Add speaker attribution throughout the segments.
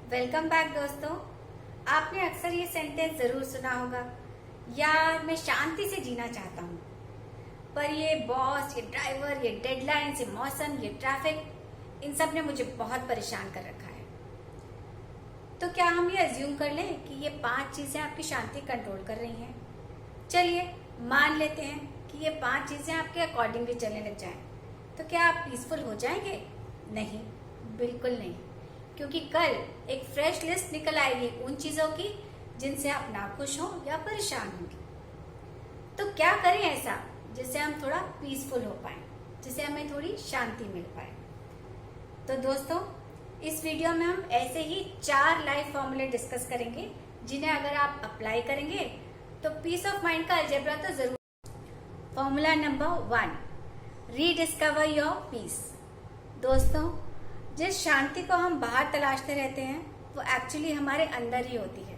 Speaker 1: Welcome back दोस्तों। आपने अक्सर ये सेंटेंस जरूर सुना होगा, यार मैं शांति से जीना चाहता हूँ, पर ये बॉस, ये ड्राइवर, ये डेडलाइंस, ये मौसम, ये ट्रैफिक, इन सब ने मुझे बहुत परेशान कर रखा है। तो क्या हम ये अज्यूम कर लें कि ये 5 चीजें आपकी शांति कंट्रोल कर रही हैं? चलिए मान लेते हैं कि ये 5 चीजें आपके अकॉर्डिंगली चलने लग जाएं, तो क्या आप पीसफुल हो जाएंगे? नहीं, बिल्कुल नहीं, क्योंकि कल एक फ्रेश लिस्ट निकल आएगी उन चीजों की जिनसे आप नाखुश हो या परेशान होंगे। तो क्या करें ऐसा जिससे हम थोड़ा पीसफुल हो पाए, जिससे हमें थोड़ी शांति मिल पाए। तो दोस्तों, इस वीडियो में हम ऐसे ही 4 लाइफ फॉर्मूले डिस्कस करेंगे जिन्हें अगर आप अप्लाई करेंगे तो पीस ऑफ माइंड का अलजेब्रा तो जरूर। Formula number 1, rediscover your peace. दोस्तों, जिस शांति को हम बाहर तलाशते रहते हैं वो एक्चुअली हमारे अंदर ही होती है।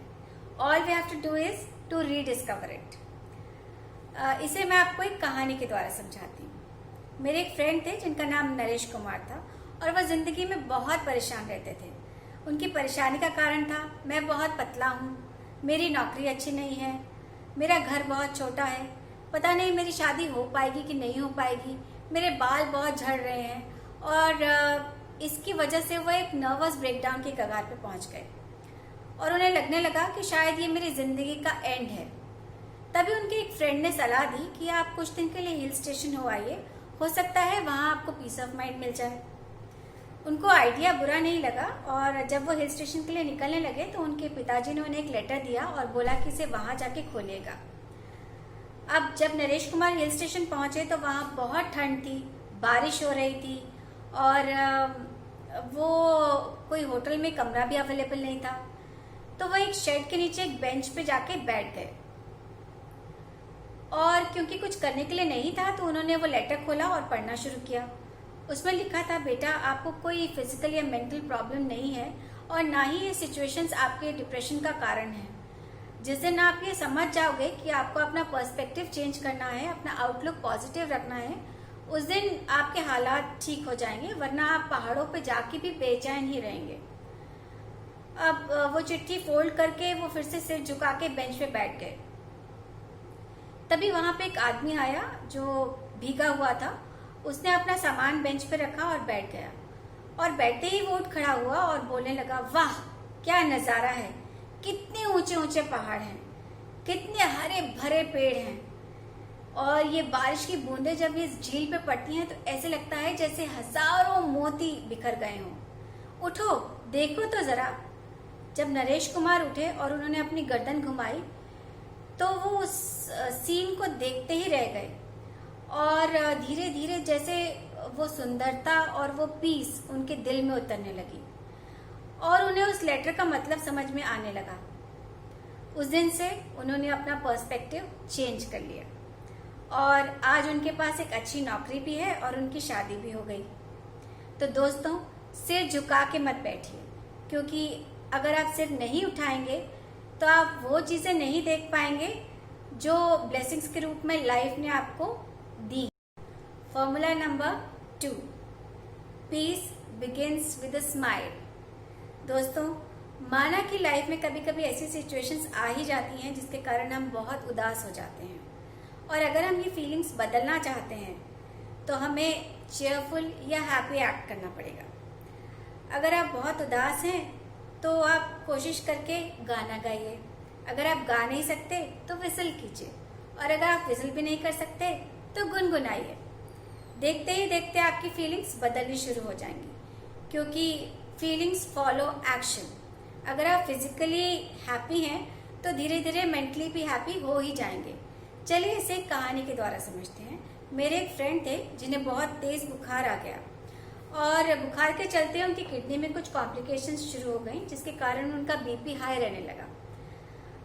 Speaker 1: All we have to do is to rediscover it. इसे मैं आपको एक कहानी के द्वारा समझाती हूँ। मेरे एक फ्रेंड थे जिनका नाम नरेश कुमार था और वह जिंदगी में बहुत परेशान रहते थे। उनकी परेशानी का कारण था, मैं बहुत पतला हूँ, मेरी नौकरी अच्छी नहीं है, मेरा घर बहुत छोटा है, पता नहीं मेरी शादी हो पाएगी कि नहीं हो पाएगी, मेरे बाल बहुत झड़ रहे हैं। और इसकी वजह से वो एक नर्वस ब्रेकडाउन के कगार पे पहुंच गए और उन्हें लगने लगा कि शायद ये मेरी जिंदगी का एंड है। तभी उनके एक फ्रेंड ने सलाह दी कि आप कुछ दिन के लिए हिल स्टेशन हो आइए, हो सकता है वहां आपको पीस ऑफ माइंड मिल जाए। उनको आइडिया बुरा नहीं लगा और जब वो हिल स्टेशन के लिए निकलने लगे तो उनके पिताजी ने उन्हें एक लेटर दिया और बोला कि इसे वहां जाके खोलिएगा। अब जब नरेश कुमार हिल स्टेशन पहुंचे तो वहां बहुत ठंड थी, बारिश हो रही थी और वो कोई होटल में कमरा भी अवेलेबल नहीं था। तो वो एक शेड के नीचे एक बेंच पे जाके बैठ गए और क्योंकि कुछ करने के लिए नहीं था तो उन्होंने वो लेटर खोला और पढ़ना शुरू किया। उसमें लिखा था, बेटा आपको कोई फिजिकल या मेंटल प्रॉब्लम नहीं है और ना ही ये सिचुएशंस आपके डिप्रेशन का कारण है। जिस दिन आप ये समझ जाओगे कि आपको अपना पर्सपेक्टिव चेंज करना है, अपना आउटलुक पॉजिटिव रखना है, उस दिन आपके हालात ठीक हो जाएंगे, वरना आप पहाड़ों पे जाके भी बेचैन ही रहेंगे। अब वो चिट्ठी फोल्ड करके वो फिर से सिर झुका के बेंच पे बैठ गए। तभी वहां पे एक आदमी आया जो भीगा हुआ था। उसने अपना सामान बेंच पे रखा और बैठ गया और बैठते ही वो उठ खड़ा हुआ और बोलने लगा, वाह क्या नजारा है, कितने ऊंचे ऊंचे पहाड़ हैं, कितने हरे भरे पेड़ हैं और ये बारिश की बूंदें जब इस झील पे पड़ती हैं तो ऐसे लगता है जैसे हजारों मोती बिखर गए हों। उठो देखो तो जरा। जब नरेश कुमार उठे और उन्होंने अपनी गर्दन घुमाई तो वो उस सीन को देखते ही रह गए और धीरे धीरे जैसे वो सुंदरता और वो पीस उनके दिल में उतरने लगी और उन्हें उस लेटर का मतलब समझ में आने लगा। उस दिन से उन्होंने अपना पर्सपेक्टिव चेंज कर लिया और आज उनके पास एक अच्छी नौकरी भी है और उनकी शादी भी हो गई। तो दोस्तों, सिर झुका के मत बैठिए, क्योंकि अगर आप सिर नहीं उठाएंगे तो आप वो चीजें नहीं देख पाएंगे जो ब्लेसिंग्स के रूप में लाइफ ने आपको दी। Formula number 2, peace begins with a smile. दोस्तों, माना कि लाइफ में कभी कभी ऐसी सिचुएशंस आ ही जाती हैं जिसके कारण हम बहुत उदास हो जाते हैं और अगर हम ये फीलिंग्स बदलना चाहते हैं तो हमें चेयरफुल या हैप्पी एक्ट करना पड़ेगा। अगर आप बहुत उदास हैं तो आप कोशिश करके गाना गाइए। अगर आप गा नहीं सकते तो विसल कीजिए और अगर आप विसल भी नहीं कर सकते तो गुनगुनाइए। देखते ही देखते आपकी फीलिंग्स बदलनी शुरू हो जाएंगी, क्योंकि फीलिंग्स फॉलो एक्शन। अगर आप फिजिकली हैप्पी हैं तो धीरे धीरे मेंटली भी हैप्पी हो ही जाएंगे। चलिए इसे एक कहानी के द्वारा समझते हैं। मेरे एक फ्रेंड थे जिन्हें बहुत तेज बुखार आ गया और बुखार के चलते उनकी किडनी में कुछ कॉम्प्लिकेशंस शुरू हो गई, जिसके कारण उनका बीपी हाई रहने लगा।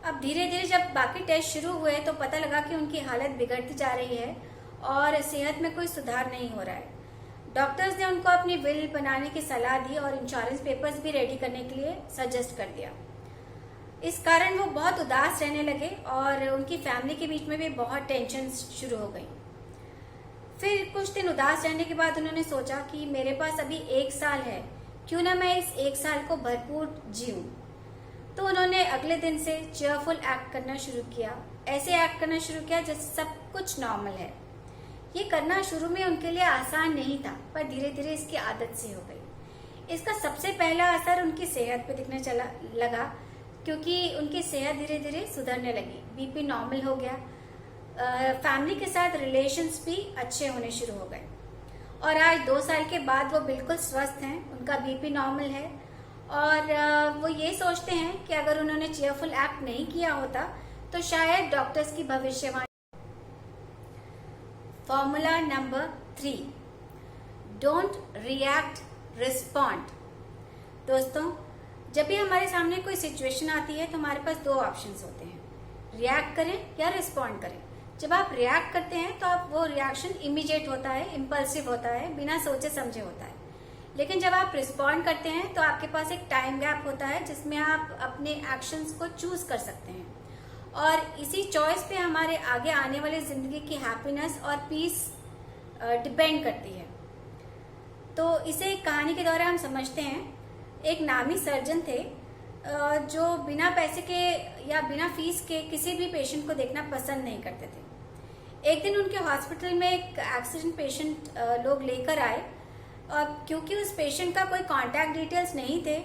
Speaker 1: अब धीरे धीरे जब बाकी टेस्ट शुरू हुए तो पता लगा कि उनकी हालत बिगड़ती जा रही है और सेहत में कोई सुधार नहीं हो रहा है। डॉक्टर्स ने उनको अपनी विल बनाने की सलाह दी और इंश्योरेंस पेपर्स भी रेडी करने के लिए सजेस्ट कर दिया। इस कारण वो बहुत उदास रहने लगे और उनकी फैमिली के बीच में भी बहुत टेंशन शुरू हो गई। फिर कुछ दिन उदास रहने के बाद उन्होंने सोचा कि मेरे पास अभी 1 साल है, क्यों ना मैं इस 1 साल को भरपूर जीऊं। तो उन्होंने अगले दिन से चेयरफुल एक्ट करना शुरू किया, ऐसे एक्ट करना शुरू किया जैसे सब कुछ नॉर्मल है। ये करना शुरू में उनके लिए आसान नहीं था, पर धीरे धीरे इसकी आदत सी हो गई। इसका सबसे पहला असर उनकी सेहत पे दिखने लगा, क्योंकि उनकी सेहत धीरे धीरे सुधरने लगी। बीपी नॉर्मल हो गया, फैमिली के साथ रिलेशंस भी अच्छे होने शुरू हो गए और आज 2 साल के बाद वो बिल्कुल स्वस्थ हैं, उनका बीपी नॉर्मल है और वो ये सोचते हैं कि अगर उन्होंने चेयरफुल एक्ट नहीं किया होता तो शायद डॉक्टर्स की भविष्यवाणी। Formula number 3, don't react, respond. दोस्तों, जब भी हमारे सामने कोई सिचुएशन आती है तो हमारे पास 2 ऑप्शंस होते हैं, रिएक्ट करें या रिस्पॉन्ड करें। जब आप रिएक्ट करते हैं तो आप वो रिएक्शन इमीडिएट होता है, इम्पल्सिव होता है, बिना सोचे समझे होता है। लेकिन जब आप रिस्पॉन्ड करते हैं तो आपके पास एक टाइम गैप होता है जिसमें आप अपने एक्शंस को चूज कर सकते हैं और इसी चॉइस पे हमारे आगे आने वाली जिंदगी की हैप्पीनेस और पीस डिपेंड करती है। तो इसे एक कहानी के द्वारा हम समझते हैं। एक नामी सर्जन थे जो बिना पैसे के या बिना फीस के किसी भी पेशेंट को देखना पसंद नहीं करते थे। एक दिन उनके हॉस्पिटल में एक एक्सीडेंट पेशेंट लोग लेकर आए और क्योंकि उस पेशेंट का कोई कांटेक्ट डिटेल्स नहीं थे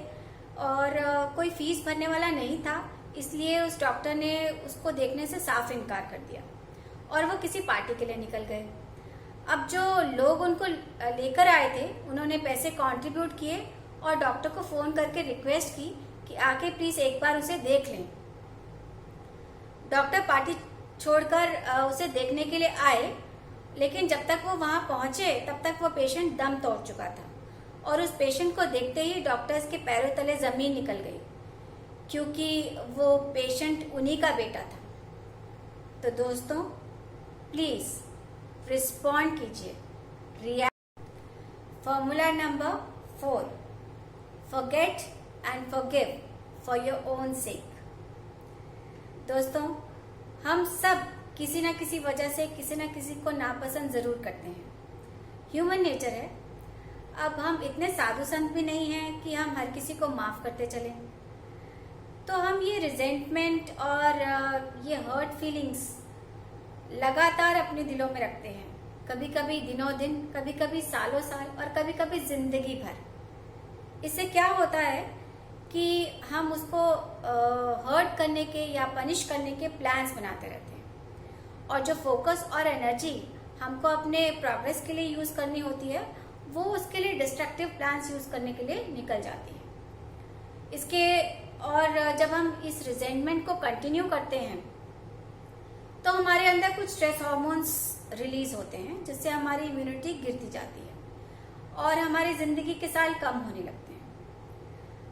Speaker 1: और कोई फीस भरने वाला नहीं था, इसलिए उस डॉक्टर ने उसको देखने से साफ इनकार कर दिया और वो किसी पार्टी के लिए निकल गए। अब जो लोग उनको लेकर आए थे उन्होंने पैसे कंट्रीब्यूट किए और डॉक्टर को फोन करके रिक्वेस्ट की कि आके प्लीज एक बार उसे देख लें। डॉक्टर पार्टी छोड़कर उसे देखने के लिए आए, लेकिन जब तक वो वहां पहुंचे तब तक वो पेशेंट दम तोड़ चुका था और उस पेशेंट को देखते ही डॉक्टर्स के पैरों तले जमीन निकल गई, क्योंकि वो पेशेंट उन्हीं का बेटा था। तो दोस्तों, प्लीज रिस्पॉन्ड कीजिए, react. Formula number 4, forget and forgive for your own सेक। दोस्तों, हम सब किसी ना किसी वजह से किसी ना किसी को नापसंद जरूर करते हैं, ह्यूमन नेचर है। अब हम इतने साधु संत भी नहीं हैं कि हम हर किसी को माफ करते चलें। तो हम ये रिजेंटमेंट और ये हर्ट फीलिंग्स लगातार अपने दिलों में रखते हैं, कभी कभी दिनों दिन, कभी कभी सालों साल और कभी कभी जिंदगी भर। इससे क्या होता है कि हम उसको हर्ट करने के या पनिश करने के प्लान्स बनाते रहते हैं और जो फोकस और एनर्जी हमको अपने प्रोग्रेस के लिए यूज करनी होती है वो उसके लिए डिस्ट्रक्टिव प्लान्स यूज करने के लिए निकल जाती है। इसके और जब हम इस रिजेंटमेंट को कंटिन्यू करते हैं तो हमारे अंदर कुछ स्ट्रेस हार्मोन्स रिलीज होते हैं जिससे हमारी इम्यूनिटी गिरती जाती है और हमारी जिंदगी के साल कम होने लगते हैं।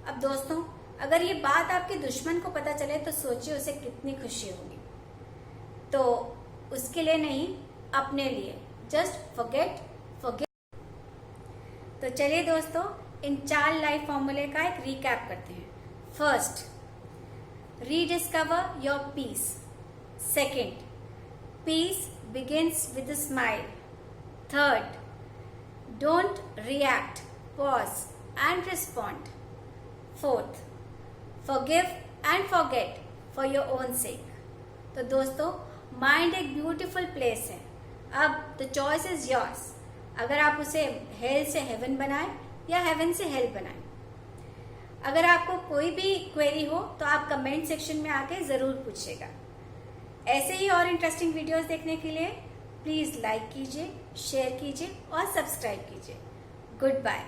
Speaker 1: अब दोस्तों, अगर ये बात आपके दुश्मन को पता चले तो सोचिए उसे कितनी खुशी होगी। तो उसके लिए नहीं, अपने लिए, जस्ट फॉरगेट, फॉरगिव। तो चलिए दोस्तों, इन 4 लाइफ फॉर्मूले का एक रिकैप करते हैं। First, rediscover your peace. Second, peace begins with a smile. Third, don't react, pause and respond. Fourth, forgive and forget for your own sake. तो दोस्तों, माइंड एक ब्यूटीफुल प्लेस है। अब द चॉइस इज योर्स। अगर आप उसे hello से haven बनाएं या हेवन से हेल बनाएं। अगर आपको कोई भी क्वेरी हो तो आप कमेंट सेक्शन में आके जरूर पूछिएगा। ऐसे ही और इंटरेस्टिंग वीडियोस देखने के लिए प्लीज लाइक कीजिए, शेयर कीजिए और सब्सक्राइब कीजिए। Good bye.